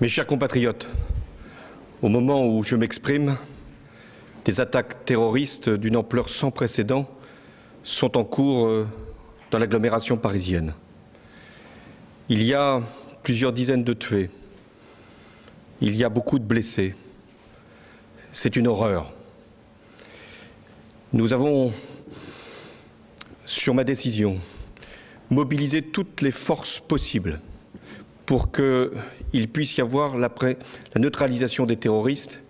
Mes chers compatriotes, au moment où je m'exprime, des attaques terroristes d'une ampleur sans précédent sont en cours dans l'agglomération parisienne. Il y a plusieurs dizaines de tués. Il y a beaucoup de blessés. C'est une horreur. Nous avons, sur ma décision, mobilisé toutes les forces possibles pour qu'il puisse y avoir la neutralisation des terroristes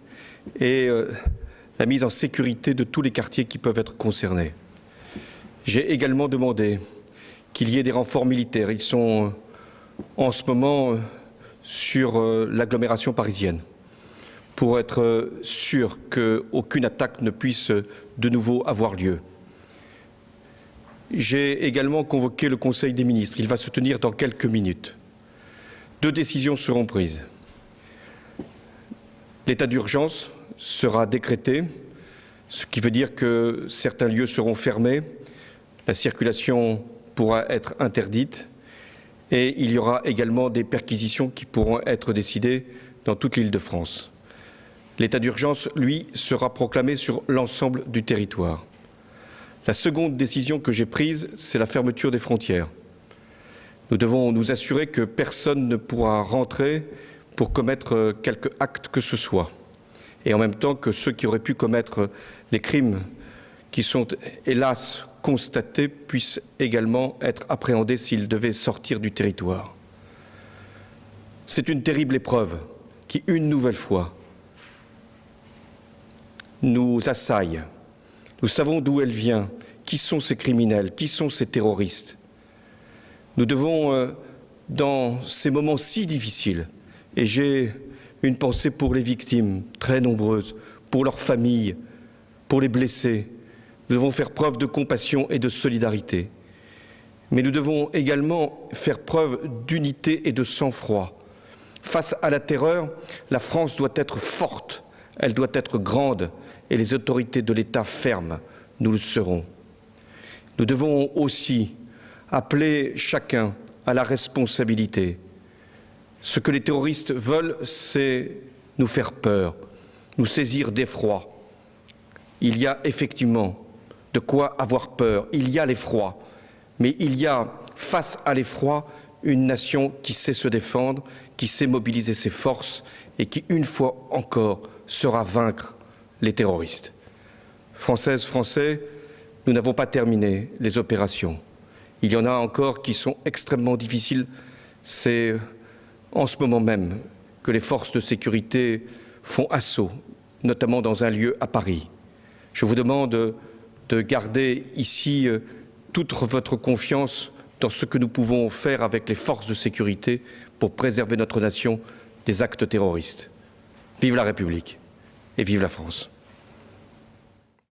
et la mise en sécurité de tous les quartiers qui peuvent être concernés. J'ai également demandé qu'il y ait des renforts militaires. Ils sont en ce moment sur l'agglomération parisienne pour être sûr qu'aucune attaque ne puisse de nouveau avoir lieu. J'ai également convoqué le Conseil des ministres. Il va se tenir dans quelques minutes. 2 décisions seront prises. L'état d'urgence sera décrété, ce qui veut dire que certains lieux seront fermés, la circulation pourra être interdite et il y aura également des perquisitions qui pourront être décidées dans toute l'Île-de-France. L'état d'urgence, lui, sera proclamé sur l'ensemble du territoire. La seconde décision que j'ai prise, c'est la fermeture des frontières. Nous devons nous assurer que personne ne pourra rentrer pour commettre quelque acte que ce soit. Et en même temps que ceux qui auraient pu commettre les crimes qui sont, hélas, constatés puissent également être appréhendés s'ils devaient sortir du territoire. C'est une terrible épreuve qui, une nouvelle fois, nous assaille. Nous savons d'où elle vient, qui sont ces criminels, qui sont ces terroristes. Nous devons, dans ces moments si difficiles, et j'ai une pensée pour les victimes, très nombreuses, pour leurs familles, pour les blessés, nous devons faire preuve de compassion et de solidarité. Mais nous devons également faire preuve d'unité et de sang-froid. Face à la terreur, la France doit être forte, elle doit être grande, et les autorités de l'État fermes, nous le serons. Nous devons aussi appeler chacun à la responsabilité. Ce que les terroristes veulent, c'est nous faire peur, nous saisir d'effroi. Il y a effectivement de quoi avoir peur, il y a l'effroi, mais il y a, face à l'effroi, une nation qui sait se défendre, qui sait mobiliser ses forces et qui, une fois encore, saura vaincre les terroristes. Françaises, Français, nous n'avons pas terminé les opérations. Il y en a encore qui sont extrêmement difficiles. C'est en ce moment même que les forces de sécurité font assaut, notamment dans un lieu à Paris. Je vous demande de garder ici toute votre confiance dans ce que nous pouvons faire avec les forces de sécurité pour préserver notre nation des actes terroristes. Vive la République et vive la France.